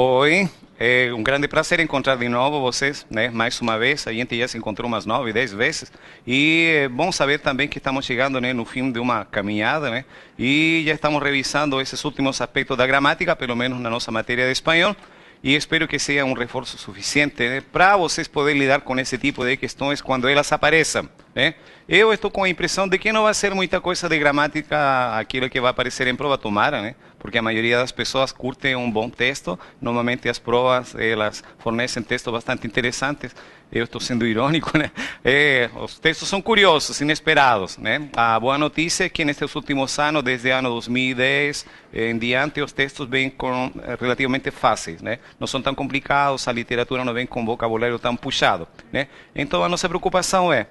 Oi, é um grande prazer encontrar de novo vocês, né? Mais uma vez, a gente já se encontrou umas 9, 10 vezes. E é bom saber também que estamos chegando, né, no fim de uma caminhada, né? E já estamos revisando esses últimos aspectos da gramática, pelo menos na nossa matéria de espanhol. E espero que seja um reforço suficiente, né, para vocês poderem lidar com esse tipo de questões quando elas apareçam, né? Eu estou com a impressão de que não vai ser muita coisa de gramática aquilo que vai aparecer em prova, tomara, né? Porque a maioria das pessoas curtem um bom texto. Normalmente as provas, elas fornecem textos bastante interessantes. Eu estou sendo irônico, né? Os textos são curiosos, inesperados, né? A boa notícia é que nestes últimos anos, desde o ano 2010 em diante, os textos vêm relativamente fáceis, né? Não são tão complicados, a literatura não vem com vocabulário tão puxado, né? Então a nossa preocupação é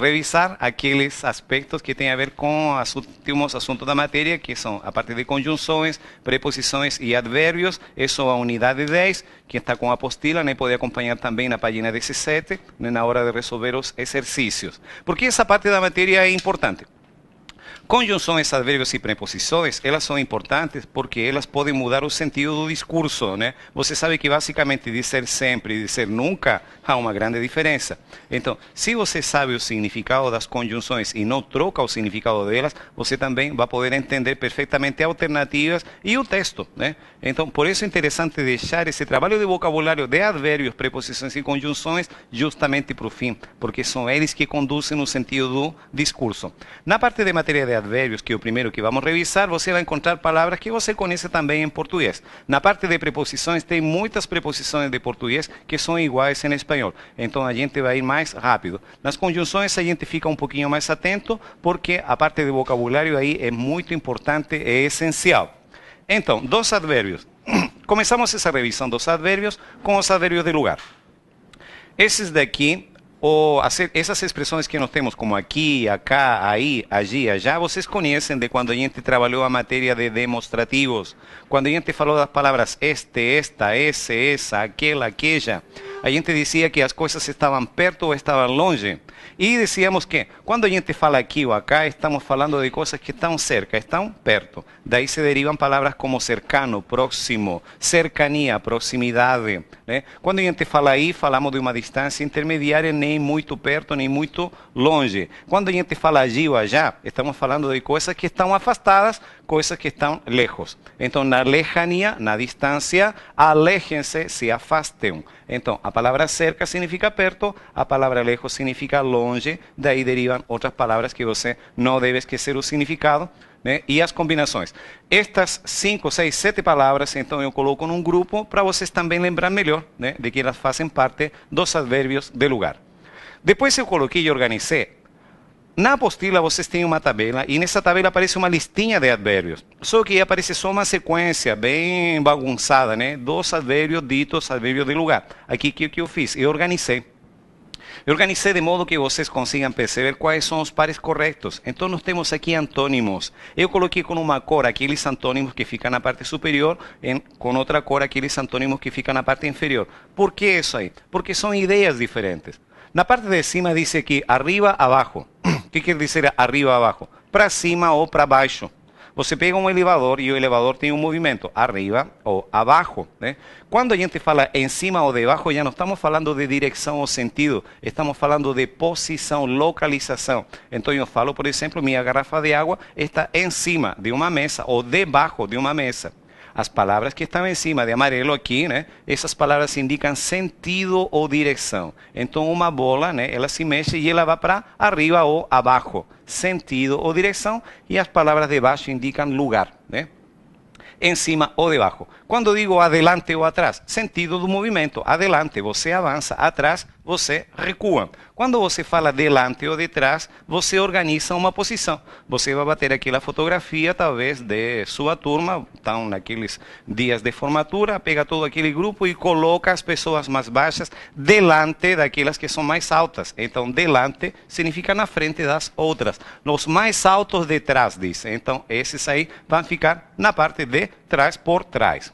revisar aqueles aspectos que têm a ver com os últimos assuntos da matéria, que são a parte de conjunções, preposições e advérbios. Isso é a unidade 10, que está com a apostila, né? Pode acompanhar também na página 17, né? Na hora de resolver os exercícios. Por que essa parte da matéria é importante? Conjunções, advérbios e preposições, elas são importantes porque elas podem mudar o sentido do discurso, né? Você sabe que basicamente dizer sempre e dizer nunca há uma grande diferença. Então, se você sabe o significado das conjunções e não troca o significado delas, você também vai poder entender perfeitamente alternativas e o texto, né? Então, por isso é interessante deixar esse trabalho de vocabulário de advérbios, preposições e conjunções justamente para o fim, porque são eles que conduzem o sentido do discurso. Na parte de matéria de advérbios, que é o primeiro que vamos revisar, você vai encontrar palavras que você conhece também em português. Na parte de preposições, tem muitas preposições de português que são iguais em espanhol. Então a gente vai ir mais rápido. Nas conjunções a gente fica um pouquinho mais atento, porque a parte de vocabulário aí é muito importante, é essencial. Então, dos advérbios. Começamos essa revisão dos advérbios com os advérbios de lugar. Esses daqui, essas expressões que nós temos, como aqui, acá, aí, allí, allá, vocês conhecem de quando a gente trabalhou a matéria de demonstrativos. Quando a gente falou das palavras este, esta, esse, essa, aquela, aquella, a gente dizia que as coisas estavam perto ou estavam longe. E dizíamos que quando a gente fala aqui ou acá, estamos falando de coisas que estão cerca, estão perto. Daí se derivam palavras como cercano, próximo, cercania, proximidade, né? Quando a gente fala aí, falamos de uma distância intermediária, nem muito perto, nem muito longe. Quando a gente fala allí ou allá, estamos falando de coisas que estão afastadas, coisas que estão lejos. Então, na lejania, na distância, aléjense, se afastem. Então, a palavra cerca significa perto, a palavra lejos significa longe, daí derivam outras palavras que você não deve esquecer o significado, né? E as combinações. Estas 5, 6, 7 palavras, então eu coloco num grupo para vocês também lembrar melhor, né, de que elas fazem parte dos advérbios de lugar. Depois eu coloquei e organizei. Na apostila vocês têm uma tabela e nessa tabela aparece uma listinha de advérbios. Só que aparece só uma sequência bem bagunçada, né? Dos advérbios ditos advérbios de lugar. Aqui o que eu fiz? Eu organizei. Eu organizei de modo que vocês consigam perceber quais são os pares corretos. Então nós temos aqui antônimos. Eu coloquei com uma cor aqueles antônimos que ficam na parte superior, com outra cor aqueles antônimos que ficam na parte inferior. Por que isso aí? Porque são ideias diferentes. Na parte de cima diz aqui arriba, abaixo. O que quer dizer arriba, abaixo? Para cima ou para baixo. Você pega um elevador e o elevador tem um movimento, arriba ou abaixo, né? Quando a gente fala em cima ou debaixo, já não estamos falando de direção ou sentido, estamos falando de posição, localização. Então eu falo, por exemplo, minha garrafa de água está em cima de uma mesa ou debaixo de uma mesa. As palavras que estão em cima de amarelo aqui, né? Essas palavras indicam sentido ou direção. Então uma bola, né? Ela se mexe e ela vai para arriba ou abaixo. Sentido ou direção. E as palavras de baixo indicam lugar, né? Em cima ou debaixo. Quando digo adelante ou atrás, sentido do movimento. Adelante, você avança. Atrás, você recua. Quando você fala delante ou detrás, você organiza uma posição. Você vai bater aquela fotografia, talvez, de sua turma, estão naqueles dias de formatura, pega todo aquele grupo e coloca as pessoas mais baixas delante daquelas que são mais altas. Então, delante significa na frente das outras. Os mais altos detrás, diz. Então, esses aí vão ficar na parte de trás, por trás.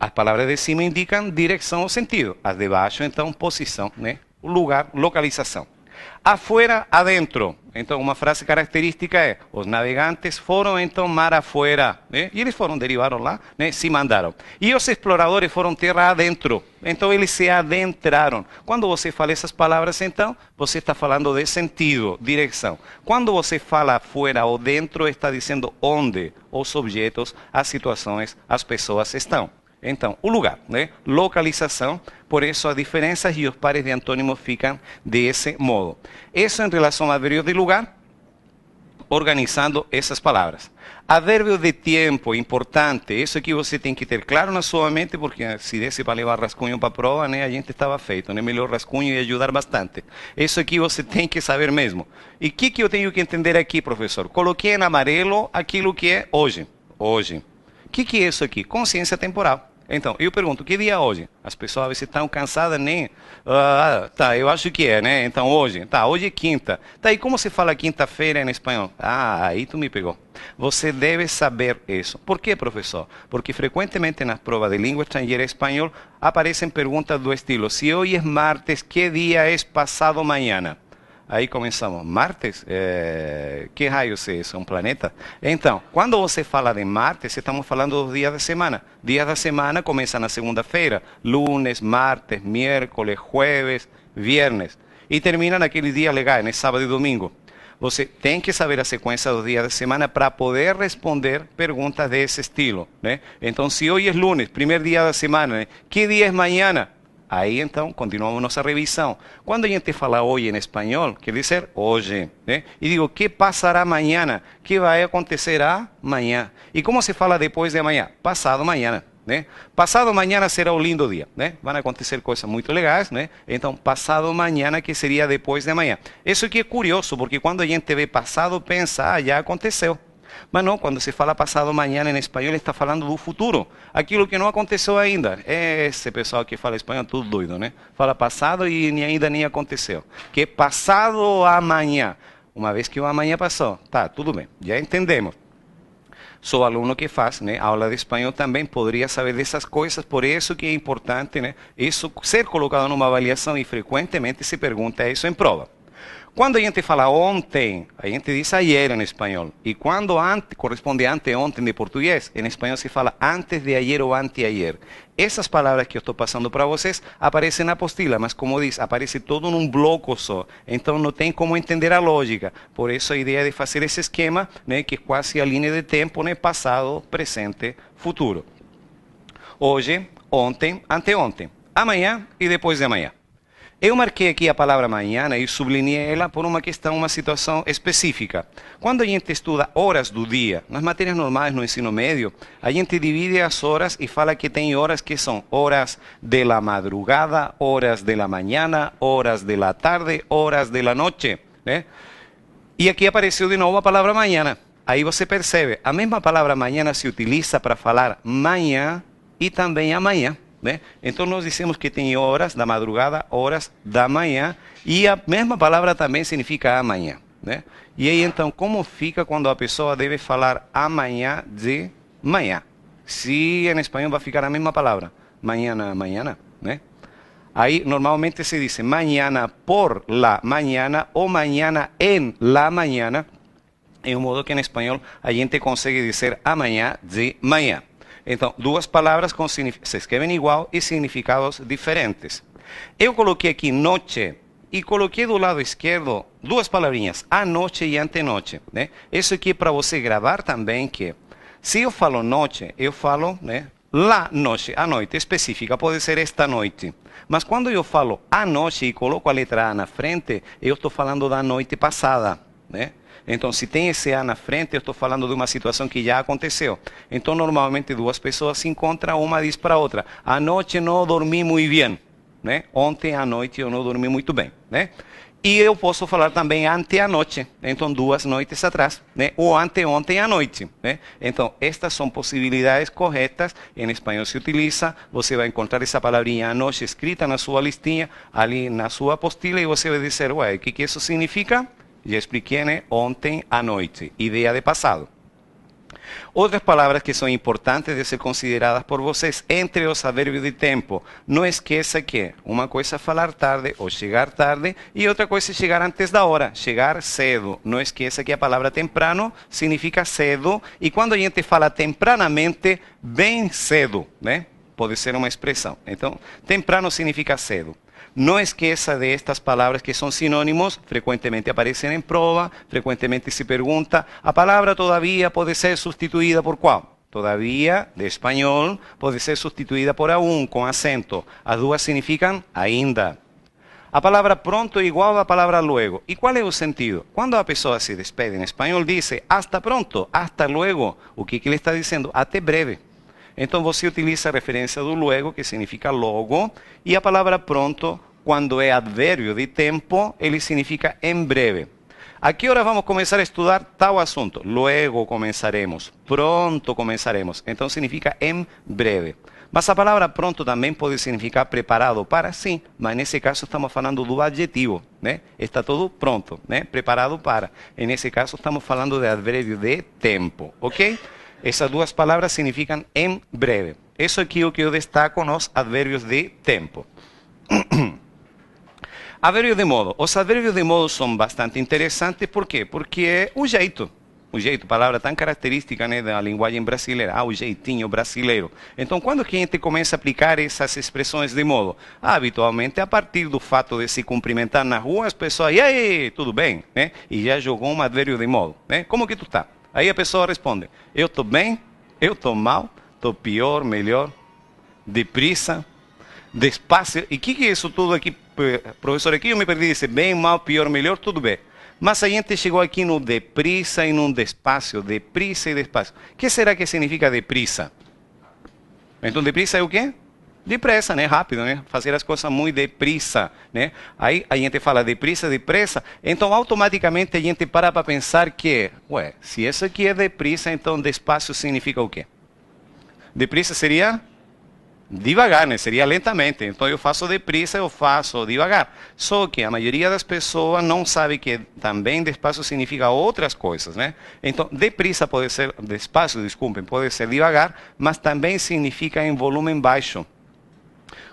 As palavras de cima indicam direção ou sentido. As de baixo, então, posição, né? O lugar, localização. Afuera, adentro. Então, uma frase característica é: os navegantes foram então mar afuera, né? E eles foram, derivaram lá, né? Se mandaram. E os exploradores foram terra adentro. Então, eles se adentraram. Quando você fala essas palavras, então, você está falando de sentido, direção. Quando você fala fora ou dentro, está dizendo onde os objetos, as situações, as pessoas estão. Então, o lugar, né? Localização, por isso a diferença e os pares de antônimos ficam desse modo. Isso em relação a advérbio de lugar, organizando essas palavras. Advérbio de tempo, importante, isso aqui você tem que ter claro na sua mente, porque se desse para levar rascunho para a prova, né, a gente estava feito, né? Melhor rascunho ia ajudar bastante. Isso aqui você tem que saber mesmo. E o que eu tenho que entender aqui, professor? Coloquei em amarelo aquilo que é hoje. Hoje. O que é isso aqui? Consciência temporal. Então, eu pergunto, que dia é hoje? As pessoas às vezes estão cansadas, nem... tá, eu acho que é, né? Então, hoje. Tá, hoje é quinta. Tá, e como se fala quinta-feira em espanhol? Ah, aí tu me pegou. Você deve saber isso. Por quê, professor? Porque frequentemente nas provas de língua estrangeira e espanhol aparecem perguntas do estilo: se hoje é martes, que dia é passado mañana? Aí começamos, martes? Que raios é isso? Um planeta? Então, quando você fala de martes, estamos falando dos dias da semana. Dias da semana começam na segunda-feira, lunes, martes, miércoles, jueves, viernes. E terminam naqueles dias legais, né? Sábado e domingo. Você tem que saber a sequência dos dias da semana para poder responder perguntas desse estilo, né? Então, se hoje é lunes, primeiro dia da semana, né? Que dia é amanhã? Aí, então, continuamos nossa revisão. Quando a gente fala hoje em espanhol, quer dizer hoje, né? E digo, que passará amanhã? Que vai acontecer amanhã? E como se fala depois de amanhã? Passado amanhã, né? Passado amanhã será um lindo dia, né? Vão acontecer coisas muito legais, né? Então, passado amanhã, que seria depois de amanhã. Isso aqui é curioso, porque quando a gente vê passado, pensa, já aconteceu. Mas não, quando se fala passado amanhã em espanhol, está falando do futuro. Aquilo que não aconteceu ainda. Esse pessoal que fala espanhol, tudo doido, né? Fala passado e ainda nem aconteceu. Que passado amanhã. Uma vez que o amanhã passou, tá, tudo bem, já entendemos. Sou aluno que faz, né, aula de espanhol também, poderia saber dessas coisas, por isso que é importante, né, isso ser colocado numa avaliação e frequentemente se pergunta isso em prova. Quando a gente fala ontem, a gente diz ayer em espanhol. E quando ante, corresponde anteontem de português, em espanhol se fala antes de ayer ou anteayer. Essas palavras que eu estou passando para vocês aparecem na apostila, mas como diz, aparece todo num bloco só. Então não tem como entender a lógica. Por isso a ideia de fazer esse esquema, né, que é quase a linha de tempo, né, passado, presente, futuro. Hoje, ontem, anteontem, amanhã e depois de amanhã. Eu marquei aqui a palavra amanhã e sublinhei ela por uma questão, uma situação específica. Quando a gente estuda horas do dia, nas matérias normais no ensino médio, a gente divide as horas e fala que tem horas que são horas de la madrugada, horas de la mañana, horas de la tarde, horas de la noche, né? E aqui apareceu de novo a palavra amanhã. Aí você percebe, a mesma palavra amanhã se utiliza para falar manhã e também amanhã, né? Então nós dizemos que tem horas da madrugada, horas da manhã, e a mesma palavra também significa amanhã, né? E aí então, como fica quando a pessoa deve falar amanhã de manhã? Se em espanhol vai ficar a mesma palavra, manhã, manhã, né? Aí normalmente se diz mañana por la mañana ou mañana en la mañana, em um modo que em espanhol a gente consegue dizer amanhã de manhã. Então, duas palavras se escrevem igual e significados diferentes. Eu coloquei aqui noche e coloquei do lado esquerdo duas palavrinhas, anoche e antenoche, né? Isso aqui é para você gravar também que, se eu falo noche, eu falo, né, la noche, a noite específica, pode ser esta noite. Mas quando eu falo anoche e coloco a letra A na frente, eu estou falando da noite passada, né? Então, se tem esse A na frente, eu estou falando de uma situação que já aconteceu. Então, normalmente, duas pessoas se encontram, uma diz para a outra, anoche não dormi muito bem, né? Ontem à noite eu não dormi muito bem, né? E eu posso falar também anteanoche, então 2 noites atrás, né? Ou anteontem à noite, né? Então, estas são possibilidades corretas, em espanhol se utiliza, você vai encontrar essa palavrinha anoche escrita na sua listinha, ali na sua apostila, e você vai dizer, ué, o que isso significa? Já expliquei, né? Ontem à noite, ideia de passado. Outras palavras que são importantes de ser consideradas por vocês entre os advérbios de tempo. Não esqueça que uma coisa é falar tarde ou chegar tarde e outra coisa é chegar antes da hora, chegar cedo. Não esqueça que a palavra temprano significa cedo e quando a gente fala tempranamente, bem cedo, né? Pode ser uma expressão. Então, temprano significa cedo. Não esqueça de estas palavras que são sinônimos, frequentemente aparecem em prova, frequentemente se pergunta, a palavra todavia pode ser substituída por qual? Todavia, de espanhol, pode ser substituída por aún, com acento. As duas significam ainda. A palavra pronto é igual à palavra luego. E qual é o sentido? Quando a pessoa se despede em espanhol, diz hasta pronto, hasta luego. O que ele está dizendo? Até breve. Então você utiliza a referência do luego, que significa logo, e a palavra pronto, quando é advérbio de tempo, ele significa em breve. A que hora vamos começar a estudar tal assunto? Luego comenzaremos, pronto comenzaremos. Então significa em breve. Mas a palavra pronto também pode significar preparado para, sim, mas nesse caso estamos falando do adjetivo, né? Está tudo pronto, né? Preparado para. Nesse caso estamos falando de advérbio de tempo, ok? Essas duas palavras significam em breve. Isso aqui é o que eu destaco nos advérbios de tempo. Advérbio de modo. Os advérbios de modo são bastante interessantes. Por quê? Porque é o jeito, palavra tão característica, né, da linguagem brasileira, o jeitinho brasileiro. Então, quando que a gente começa a aplicar essas expressões de modo? Habitualmente, a partir do fato de se cumprimentar na rua, as pessoas, e aí, tudo bem? Né? E já jogou um advérbio de modo. Né? Como que tu está? Aí a pessoa responde, eu estou bem, eu estou mal, estou pior, melhor, deprisa, despacio. E o que é isso tudo aqui, professor? Aqui eu me perdi, disse bem, mal, pior, melhor, tudo bem. Mas a gente chegou aqui no deprisa e no despacio, deprisa e despacio. O que será que significa deprisa? Então deprisa é o quê? Depressa, né? Rápido, né? Fazer as coisas muito deprisa, né? Aí a gente fala deprisa, depressa, então automaticamente a gente para pensar que, ué, se isso aqui é deprisa, então despacio significa o quê? Deprisa seria devagar, né? Seria lentamente. Então eu faço deprisa, eu faço devagar. Só que a maioria das pessoas não sabe que também despacio significa outras coisas, né? Então deprisa pode ser, despacio, desculpem, pode ser devagar, mas também significa em volume baixo.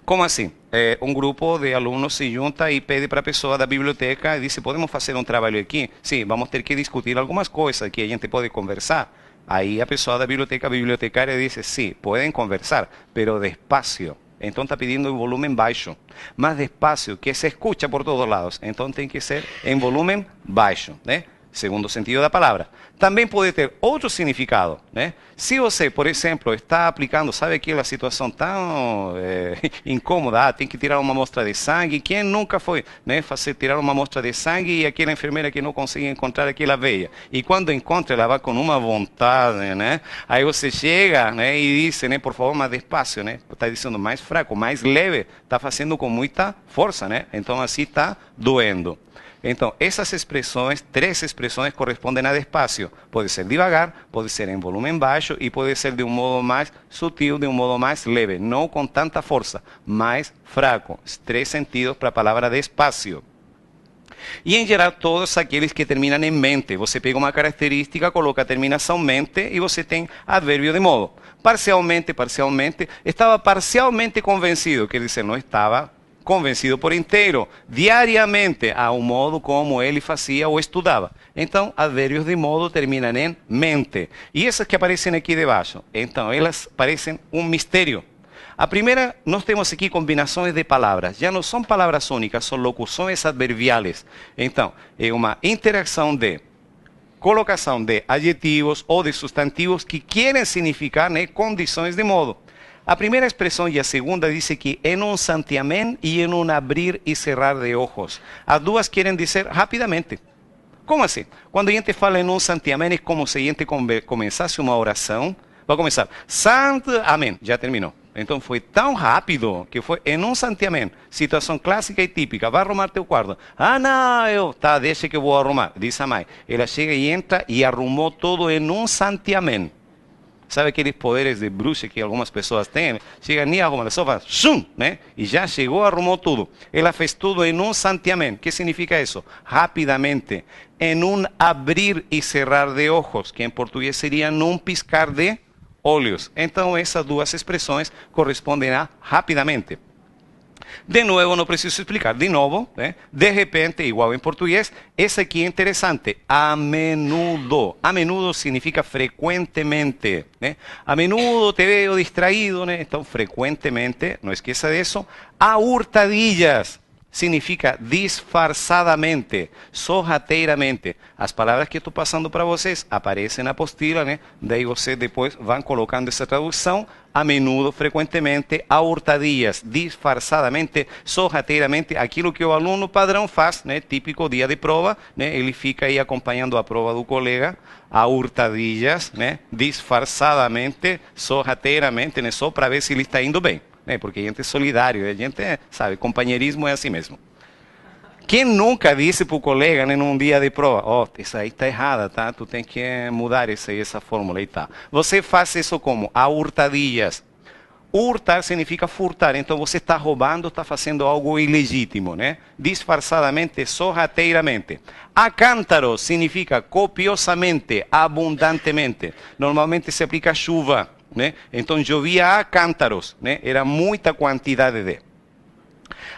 Como assim? Um grupo de alunos se junta e pede para a pessoa da biblioteca e diz, podemos fazer um trabalho aqui? Sim, vamos ter que discutir algumas coisas que a gente pode conversar. Aí a pessoa da biblioteca, a bibliotecária, diz, sim, podem conversar, pero despacio. Então está pedindo em volume baixo. Mas despacio, que se escucha por todos lados. Então tem que ser em volume baixo, né? Segundo o sentido da palavra. Também pode ter outro significado, né? Se você, por exemplo, está aplicando, sabe aquela situação tão incômoda, tem que tirar uma amostra de sangue, quem nunca foi, né, tirar uma amostra de sangue e aquela enfermeira que não consegue encontrar aquela veia. E quando encontra, ela vai com uma vontade, né? Aí você chega, né, e diz, né, por favor, mais despacio, né? Está dizendo mais fraco, mais leve, está fazendo com muita força, né? Então assim está doendo. Então, essas expressões, três expressões correspondem a despacio. Pode ser devagar, pode ser em volume baixo e pode ser de um modo mais sutil, de um modo mais leve, não com tanta força, mais fraco. Três sentidos para a palavra despacio. E em geral, todos aqueles que terminam em mente. Você pega uma característica, coloca a terminação mente e você tem advérbio de modo. Parcialmente, estava parcialmente convencido, quer dizer, não estava convencido por inteiro, diariamente, ao modo como ele fazia ou estudava. Então, advérbios de modo terminam em mente. E essas que aparecem aqui debaixo, então, elas parecem um mistério. A primeira, nós temos aqui combinações de palavras. Já não são palavras únicas, são locuções adverbiales. Então, é uma interação de colocação de adjetivos ou de substantivos que querem significar, né, condições de modo. A primeira expressão e a segunda diz que em um santiamén e em um abrir e cerrar de ojos. As duas querem dizer rapidamente. Como assim? Quando a gente fala em um santiamén é como se a gente começasse uma oração. Vai começar, santo, amém, já terminou. Então foi tão rápido que foi em um santiamén. Situação clássica e típica. Vai arrumar teu quarto. Ah, não, tá, deixa que eu vou arrumar. Diz a mãe. Ela chega e entra e arrumou tudo em um santiamén. Sabe aqueles poderes de bruxa que algumas pessoas têm? Chega nem a arrumar, só faz shum, né? E já chegou, arrumou tudo. Ela fez tudo em um santiamén. O que significa isso? Rapidamente, em um abrir e cerrar de ojos, que em português seria num piscar de olhos. Então, essas duas expressões correspondem a rapidamente. De nuevo, no preciso explicar. De nuevo, de repente, igual en portugués, ese aquí es interesante. A menudo. A menudo significa frecuentemente. A menudo te veo distraído. Entonces, frecuentemente, no esqueça de eso. A hurtadillas. Significa disfarçadamente, sorrateiramente. As palavras que estou passando para vocês aparecem na apostila, né? Daí vocês depois vão colocando essa tradução, a menudo, frequentemente, a hurtadillas, disfarçadamente, sorrateiramente, aquilo que o aluno padrão faz, né? Típico dia de prova, né? Ele fica aí acompanhando a prova do colega, a hurtadillas, né? Disfarçadamente, sorrateiramente, né? Só para ver se ele está indo bem. Porque a gente é solidário, a gente, sabe, companheirismo é assim mesmo. Quem nunca disse para o colega, num dia de prova, isso aí está errada, tá? Tu tem que mudar essa fórmula e tá. Você faz isso como? A hurtadillas. Hurtar significa furtar, então você está roubando, está fazendo algo ilegítimo, né? Disfarçadamente, sorrateiramente. A cántaro significa copiosamente, abundantemente. Normalmente se aplica a chuva. Então llovia a cántaros, era muita quantidade de.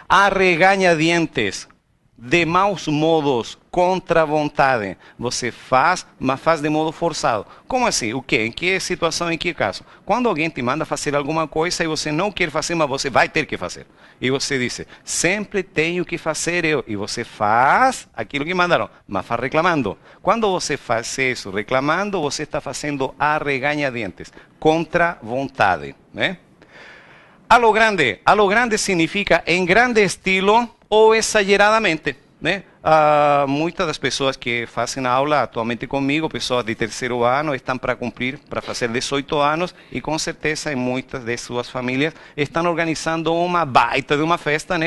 A regañadientes, de maus modos, contra vontade. Você faz, mas faz de modo forçado. Como assim? O quê? Em que situação, em que caso? Quando alguém te manda fazer alguma coisa e você não quer fazer, mas você vai ter que fazer. E você diz, sempre tenho que fazer eu. E você faz aquilo que mandaram, mas faz reclamando. Quando você faz isso reclamando, você está fazendo a regañadientes, contra vontade. A lo grande significa em grande estilo ou exageradamente. Muitas das pessoas que fazem aula atualmente comigo, pessoas de terceiro ano, estão para cumprir, para fazer 18 anos e com certeza em muitas de suas famílias estão organizando uma baita de uma festa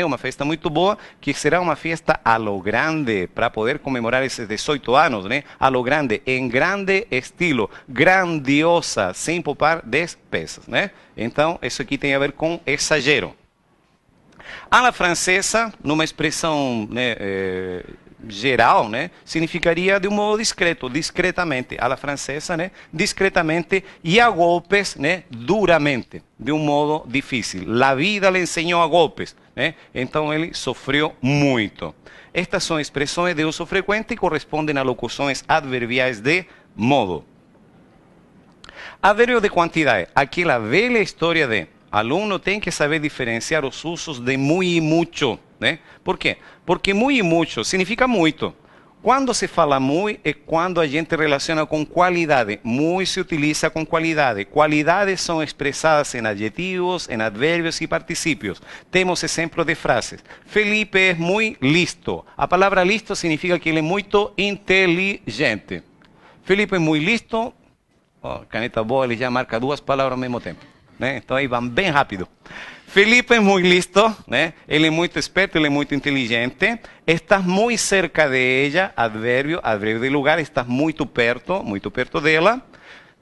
muito boa, que será uma festa a lo grande, para poder comemorar esses 18 anos, a lo grande, em grande estilo, grandiosa, sem poupar despesas. Então, isso aqui tem a ver com exagero. A la francesa, numa expressão geral, significaria de um modo discreto, discretamente. A la francesa, discretamente, e a golpes, duramente, de um modo difícil. La vida le enseñó a golpes, então ele sofreu muito. Estas são expressões de uso frequente e correspondem a locuções adverbiais de modo. Advérbio de quantidade, aquela velha história de aluno tem que saber diferenciar os usos de muy e mucho. Por quê? Porque muy e mucho significa muito. Quando se fala muy é quando a gente relaciona com qualidade. Muy se utiliza com qualidade. Qualidades são expressadas em adjetivos, em advérbios e particípios. Temos exemplos de frases. Felipe é muito listo. A palavra listo significa que ele é muito inteligente. Felipe é muito listo. Caneta boa, ele já marca duas palavras ao mesmo tempo. Então aí vão bem rápido. Felipe é muito listo, ele é muito esperto, ele é muito inteligente. Estás muito cerca de ella, advérbio de lugar, estás muito perto dela.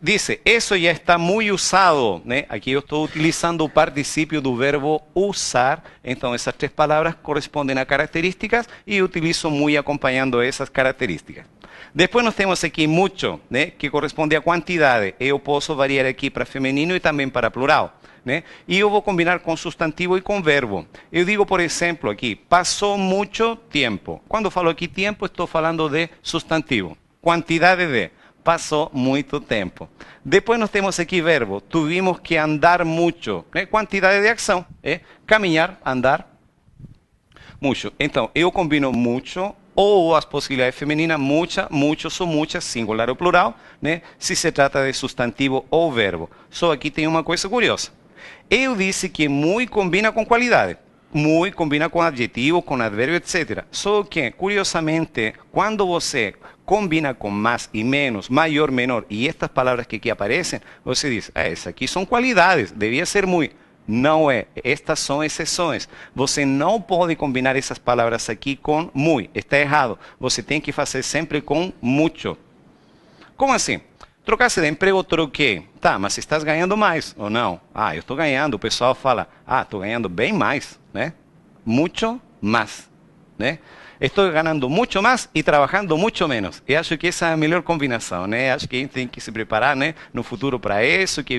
Dice, eso ya está muy usado. Aqui eu estou utilizando o particípio do verbo usar. Então essas três palavras correspondem a características e utilizo muy acompanhando essas características. Depois nós temos aqui mucho, que corresponde a quantidade. Eu posso variar aqui para feminino e também para plural. E eu vou combinar com substantivo e com verbo. Eu digo, por exemplo, aqui, passou muito tempo. Quando falo aqui tempo, estou falando de substantivo. Quantidade de, passou muito tempo. Depois nós temos aqui verbo, tuvimos que andar muito. Quantidade de ação, caminhar, andar, muito. Então, eu combino muito, ou as possibilidades femininas, mucha, muchos ou muchas, singular ou plural, se se trata de substantivo ou verbo. Só aqui tem uma coisa curiosa. Eu disse que muito combina com qualidade. Muito combina com adjetivo, com advérbio, etc. Só que, curiosamente, quando você combina com mais e menos, maior, menor, e estas palavras que aqui aparecem, você diz, essas aqui são qualidades, devia ser muito. Não é, estas são exceções. Você não pode combinar essas palavras aqui com muito, está errado. Você tem que fazer sempre com muito. Como assim? trocasse de emprego, troquei. Tá, mas você está ganhando mais ou não? Ah, eu estou ganhando. O pessoal fala, ah, estou ganhando bem mais, né? Muito mais, né? Estou ganhando muito mais e trabalhando muito menos. E acho que essa é a melhor combinação, né? Acho que a gente tem que se preparar, né, no futuro para isso, que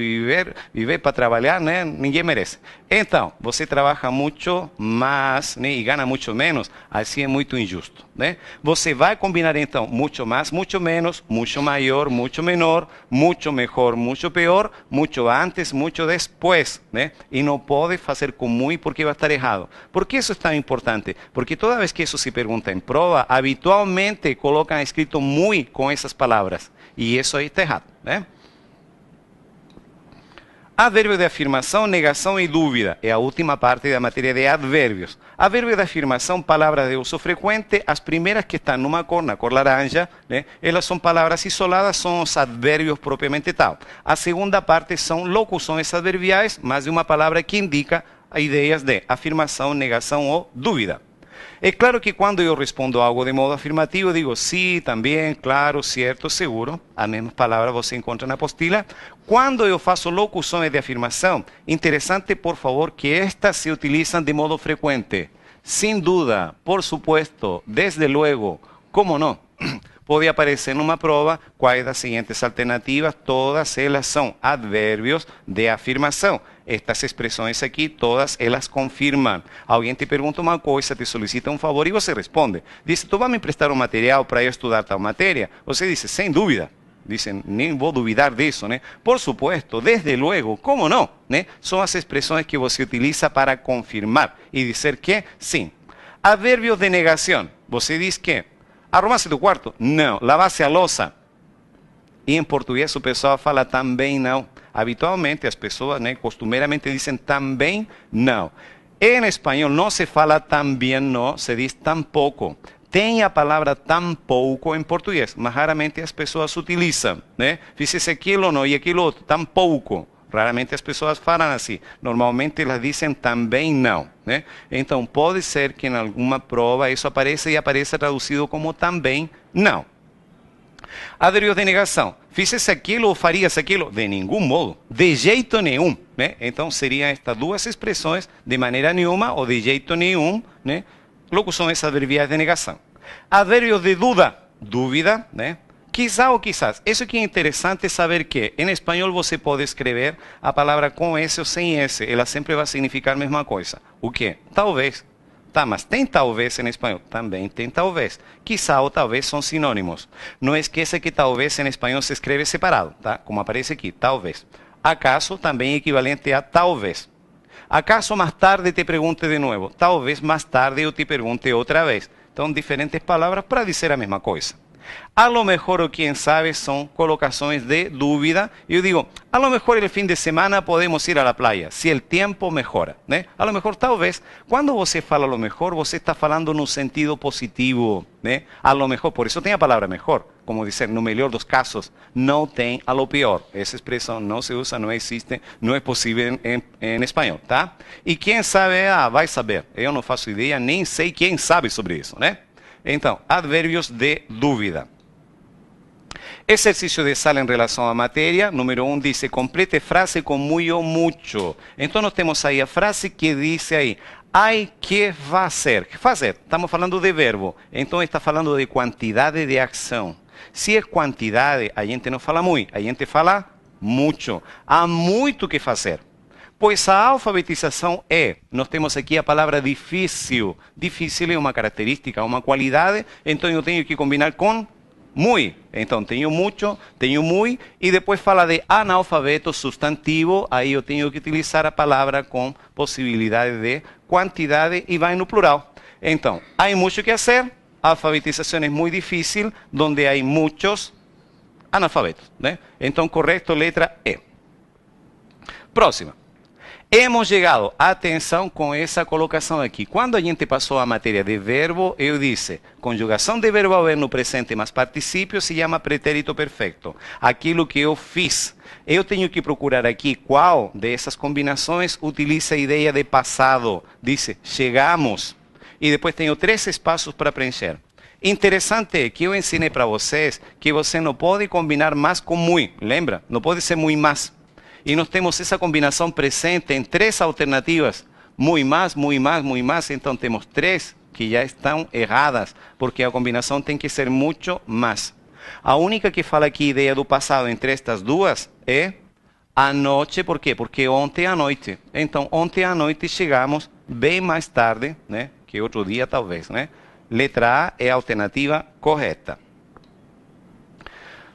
viver para trabalhar, né, ninguém merece. Então, você trabalha muito mais, né, e ganha muito menos, assim é muito injusto, né? Você vai combinar então muito mais, muito menos, muito maior, muito menor, muito melhor, muito pior, muito antes, muito depois, né? E não pode fazer com muito porque vai estar errado. ¿Por que isso é tão importante? Porque toda vez que isso se pergunta em prova, habitualmente colocam escrito muito com essas palavras. E isso aí está errado, né? Advérbio de afirmação, negação e dúvida. É a última parte da matéria de advérbios. Advérbio de afirmação, palavras de uso frequente. As primeiras que estão numa cor, na cor laranja, né? Elas são palavras isoladas, são os advérbios propriamente tal. A segunda parte são locuções adverbiais, mais de uma palavra que indica ideias de afirmação, negação ou dúvida. É claro que quando eu respondo algo de modo afirmativo, eu digo sim, também, claro, certo, seguro. As mesmas palavras você encontra na apostila. Quando eu faço locuções de afirmação, interessante, por favor, que estas se utilizam de modo frequente. Sem dúvida, por supuesto, desde luego, como não? Pode aparecer numa prova quais das seguintes alternativas, todas elas são advérbios de afirmação. Estas expressões aqui, todas elas confirmam. Alguém te pergunta uma coisa, te solicita um favor e você responde. Diz, tu vai me emprestar um material para eu estudar tal matéria? Você diz, sem dúvida. Dicen, nem vou duvidar disso, né? Por supuesto, desde luego, como não? Né? São as expressões que você utiliza para confirmar e dizer que sim. Advérbios de negação. Você diz que arrumaste tu quarto? Não. Lavaste a louça? E em português o pessoal fala também não. Habitualmente as pessoas, né, costumeiramente dizem também não. Em espanhol não se fala também não, se diz tampouco. Tem a palavra tampouco em português, mas raramente as pessoas utilizam, né? Fiz aquilo não e aquilo outro, tampouco. Raramente as pessoas falam assim. Normalmente elas dizem também não, né? Então pode ser que em alguma prova isso apareça e apareça traduzido como também não. Advérbios de negação. Fizesse aquilo ou farias aquilo? De nenhum modo. De jeito nenhum, né? Então seriam estas duas expressões, de maneira nenhuma ou de jeito nenhum, né? Locuções adverbiais de negação. Advérbios de dúvida, né? Quizá ou quizás. Isso que é interessante saber que em espanhol você pode escrever a palavra com S ou sem S. Ela sempre vai significar a mesma coisa. O quê? Talvez. Tá, mas tem talvez em espanhol? Também tem talvez. Quizá ou talvez são sinônimos. Não esqueça que talvez em espanhol se escreve separado, tá? Como aparece aqui, talvez. Acaso também é equivalente a talvez. Acaso mais tarde te pergunte de novo? Talvez mais tarde eu te pergunte outra vez. Então, diferentes palavras para dizer a mesma coisa. A lo mejor ou quem sabe são colocações de dúvida. Eu digo, a lo mejor el fim de semana podemos ir a la playa, se el tiempo mejora, né? A lo mejor, talvez. Quando você fala a lo mejor, você está falando no sentido positivo, né? A lo mejor, por isso tem a palavra mejor. Como dizer, no melhor dos casos, não tem a lo pior. Essa expressão não se usa, não existe, não é possível em espanhol, tá? E quem sabe, vai saber. Eu não faço ideia, nem sei quem sabe sobre isso, né? Então, advérbios de dúvida. Exercício de sala em relação à matéria. Número 1 diz, complete frase com muy ou mucho. Então, nós temos aí a frase que diz aí, hay que fazer. Fazer, estamos falando de verbo. Então, está falando de quantidade de ação. Se é quantidade, a gente não fala muito, a gente fala muito. Há muito que fazer. Pois a alfabetização nós temos aqui a palavra difícil. Difícil é uma característica, uma qualidade, então eu tenho que combinar com muy. Então tenho muito, tenho muy, e depois fala de analfabeto, substantivo, aí eu tenho que utilizar a palavra com possibilidade de quantidade e vai no plural. Então, há muito que fazer, a alfabetização é muito difícil, onde há muitos analfabetos, né? Então, correto, letra E. Próxima. Hemos chegado, atenção com essa colocação aqui. Quando a gente passou a matéria de verbo, eu disse, conjugação de verbo haver no presente mais particípio se chama pretérito perfeito. Aquilo que eu fiz. Eu tenho que procurar aqui qual dessas combinações utiliza a ideia de passado. Dice, chegamos. E depois tenho 3 espaços para preencher. Interessante que eu ensinei para vocês que você não pode combinar mais com muy, lembra? Não pode ser muy más. E nós temos essa combinação presente em três alternativas. Muy más, muy más, muy más. Então temos três que já estão erradas, porque a combinação tem que ser muito mais. A única que fala aqui ideia do passado entre estas duas é anoche. Por quê? Porque ontem à noite. Então, ontem à noite chegamos bem mais tarde, né? Que outro dia talvez, né? Letra A é a alternativa correta.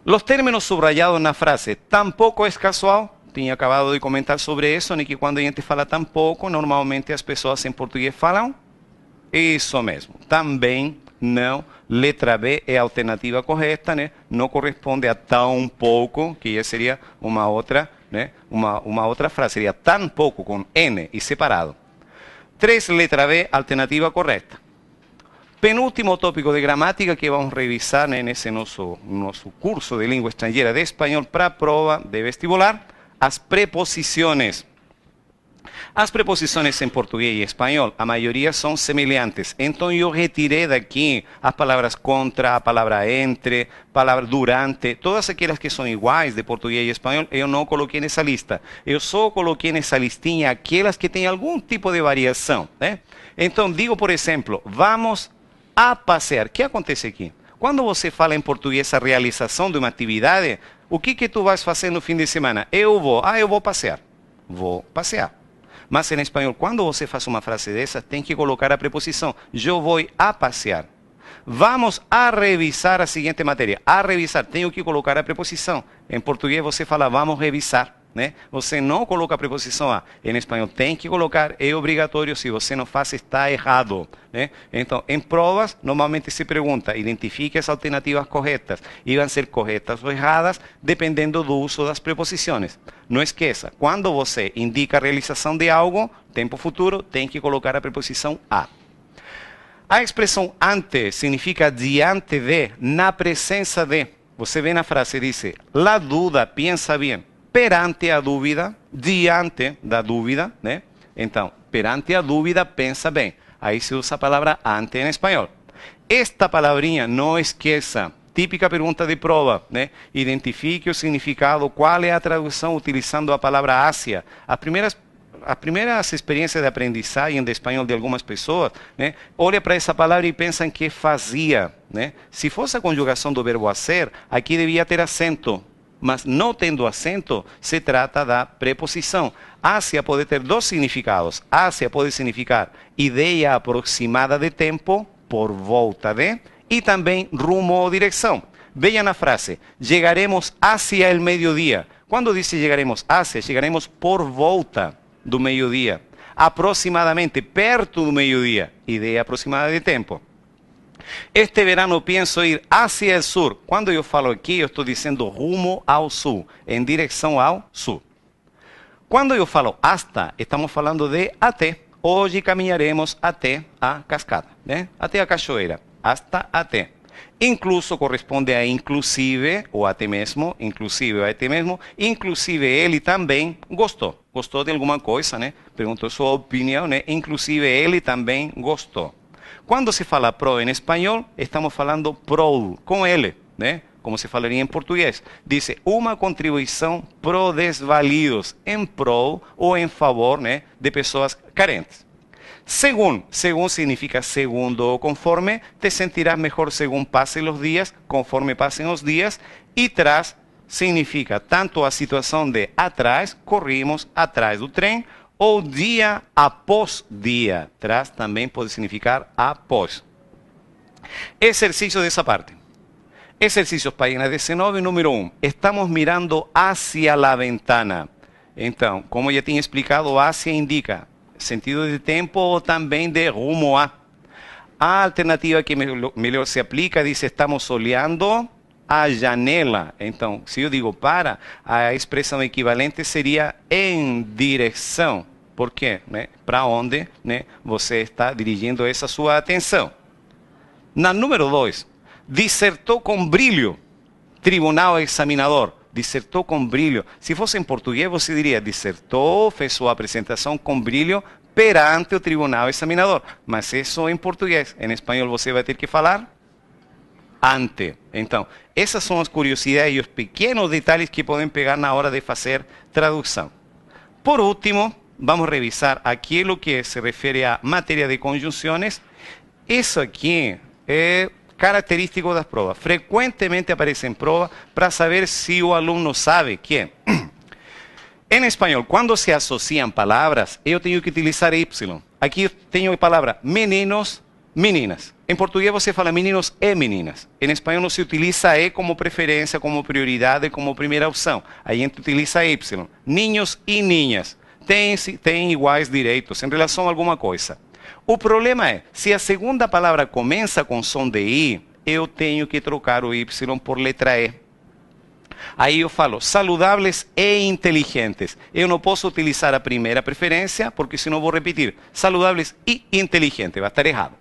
Os términos subrayados na frase tampouco é casual. Tinha acabado de comentar sobre isso, né? Que quando a gente fala tampouco, normalmente as pessoas em português falam isso mesmo. Também não. Letra B é a alternativa correta, né? Não corresponde a tão pouco, que já seria uma outra, né? Uma outra frase. Seria tão pouco com N e separado. 3, letra B, alternativa correta. Penúltimo tópico de gramática que vamos revisar, né, nesse nosso curso de língua estrangeira de espanhol para a prova de vestibular, as preposições. As preposições em português e espanhol, a maioria são semelhantes. Então eu retirei daqui as palavras contra, a palavra entre, palavra durante, todas aquelas que são iguais de português e espanhol, eu não coloquei nessa lista. Eu só coloquei nessa listinha aquelas que têm algum tipo de variação, né? Então digo, por exemplo, vamos a passear. O que acontece aqui? Quando você fala em português a realização de uma atividade, o que tu vais fazer no fim de semana? Eu vou passear. Vou passear. Mas em espanhol, quando você faz uma frase dessa, tem que colocar a preposição. Eu vou a passear. Vamos a revisar a seguinte matéria. A revisar, tenho que colocar a preposição. Em português você fala vamos revisar, né? Você não coloca a preposição a. Em espanhol tem que colocar, é obrigatório. Se você não faz, está errado, né? Então, em provas, normalmente se pergunta, identifique as alternativas corretas. E vão ser corretas ou erradas, dependendo do uso das preposições. Não esqueça, quando você indica a realização de algo, tempo futuro, tem que colocar a preposição a. A expressão ante significa diante de, na presença de. Você vê na frase, diz, la duda, pensa bem, perante a dúvida, diante da dúvida, né? Então, perante a dúvida, pensa bem. Aí se usa a palavra ante em espanhol. Esta palavrinha, não esqueça, típica pergunta de prova, né? Identifique o significado, qual é a tradução utilizando a palavra Ásia. As primeiras experiências de aprendizagem de espanhol de algumas pessoas, né, olha para essa palavra e pensam que fazia, né? Se fosse a conjugação do verbo hacer, aqui devia ter acento, mas não tendo acento, se trata da preposição. Hacia pode ter dois significados. Hacia pode significar ideia aproximada de tempo, por volta de, e também rumo ou direção. Veja na frase, llegaremos hacia el mediodía. Quando diz llegaremos hacia, chegaremos por volta do meio-dia, aproximadamente, perto do meio-dia, ideia aproximada de tempo. Este verano penso ir hacia el sur. Quando eu falo aqui, eu estou dizendo rumo ao sul, em direção ao sul. Quando eu falo hasta, estamos falando de até. Hoje caminharemos até a cascada, né? Até a cachoeira, hasta até. Incluso corresponde a inclusive, ou até mesmo, inclusive ou até mesmo, inclusive ele também gostou. Gostou de alguma coisa, né? Perguntou sua opinião, né? Inclusive ele também gostou. Quando se fala pro em espanhol, estamos falando pro, com ele, né? Como se falaria em português. Diz uma contribuição pro desvalidos, em pro ou em favor, né, de pessoas carentes. Según significa segundo ou conforme, te sentirás mejor según pasen os dias, conforme pasen os dias, e tras significa tanto a situação de atrás, corrimos atrás do trem, ou dia após dia. Tras também pode significar após. Exercício dessa parte. Exercícios, página 19, número 1. Estamos mirando hacia la ventana. Então, como já tinha explicado, hacia indica sentido de tempo ou também de rumo a. A alternativa que melhor se aplica diz estamos olhando a janela. Então, se eu digo para, a expressão equivalente seria em direção. Por quê? Né? Para onde, né, você está dirigindo essa sua atenção. Na número 2, dissertou com brilho. Tribunal examinador. Dissertou com brilho. Se fosse em português, você diria dissertou, fez sua apresentação com brilho perante o tribunal examinador. Mas isso em português. Em espanhol você vai ter que falar ante. Então, essas são as curiosidades e os pequenos detalhes que podem pegar na hora de fazer tradução. Por último, vamos revisar aquilo que se refere à matéria de conjunções. Isso aqui é característico das provas. Frequentemente aparece em prova para saber se o aluno sabe que em espanhol, quando se associam palavras, eu tenho que utilizar Y. Aqui eu tenho a palavra meninos, meninas. Em português você fala meninos e meninas. Em espanhol não se utiliza E como preferência, como prioridade, como primeira opção. Aí a gente utiliza Y. Niños e niñas têm iguais direitos em relação a alguma coisa. O problema é, se a segunda palavra começa com som de I, eu tenho que trocar o Y por letra E. Aí eu falo saludáveis e inteligentes. Eu não posso utilizar a primeira preferência, porque senão vou repetir saludáveis e inteligentes. Vai estar errado.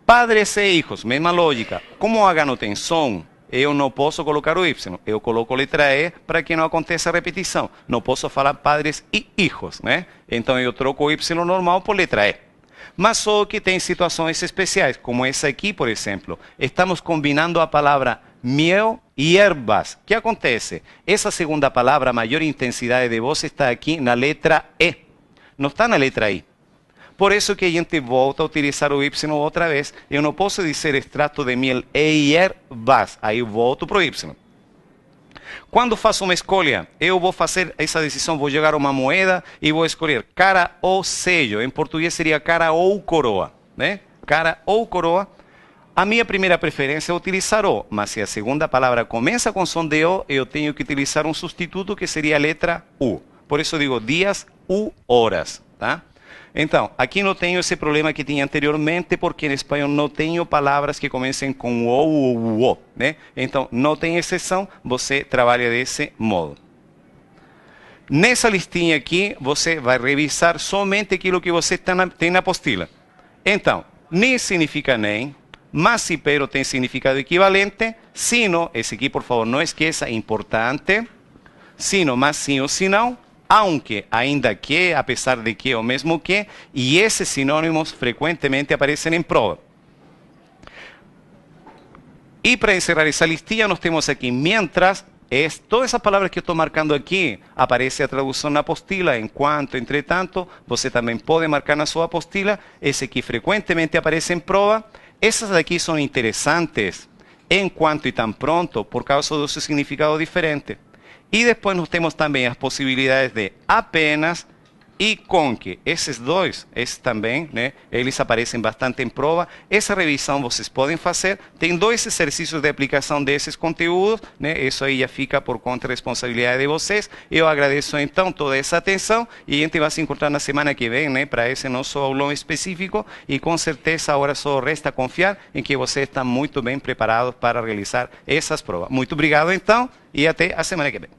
Padres e hijos, mesma lógica. Como o H não tem som, eu não posso colocar o Y. Eu coloco a letra E para que não aconteça a repetição. Não posso falar padres e hijos, né? Então eu troco o Y normal por letra E. Mas só que tem situações especiais, como essa aqui, por exemplo. Estamos combinando a palavra miel e ervas. O que acontece? Essa segunda palavra, a maior intensidade de voz, está aqui na letra E. Não está na letra I. Por isso que a gente volta a utilizar o Y outra vez. Eu não posso dizer extrato de miel e ervas. Aí eu volto para o Y. Quando faço uma escolha, eu vou fazer essa decisão, vou jogar uma moeda e vou escolher cara ou sello. Em português seria cara ou coroa, né? Cara ou coroa. A minha primeira preferência é utilizar O, mas se a segunda palavra começa com som de O, eu tenho que utilizar um substituto que seria a letra U. Por isso eu digo dias u horas, tá? Então, aqui não tenho esse problema que tinha anteriormente, porque em espanhol não tenho palavras que comecem com O ou O, né? Então, não tem exceção, você trabalha desse modo. Nessa listinha aqui, você vai revisar somente aquilo que você tem na apostila. Então, nem significa nem, mas e pero tem significado equivalente, sino, esse aqui por favor não esqueça, importante, sino, mas sim ou se não, aunque, ainda que, apesar de que, ou mesmo que, e esses sinônimos frequentemente aparecem em prova. E para encerrar essa listinha, nós temos aqui, mientras, todas essas palavras que eu estou marcando aqui, aparece a tradução na apostila, enquanto, entretanto, você também pode marcar na sua apostila, esse aqui frequentemente aparece em prova. Essas daqui são interessantes, enquanto e tão pronto, por causa do seu significado diferente. E depois nós temos também as possibilidades de apenas e com que. Esses dois, esses também, né, eles aparecem bastante em prova. Essa revisão vocês podem fazer. Tem 2 exercícios de aplicação desses conteúdos, né? Isso aí já fica por conta e responsabilidade de vocês. Eu agradeço então toda essa atenção e a gente vai se encontrar na semana que vem, né, para esse nosso aulão específico. E com certeza agora só resta confiar em que vocês estão muito bem preparados para realizar essas provas. Muito obrigado então e até a semana que vem.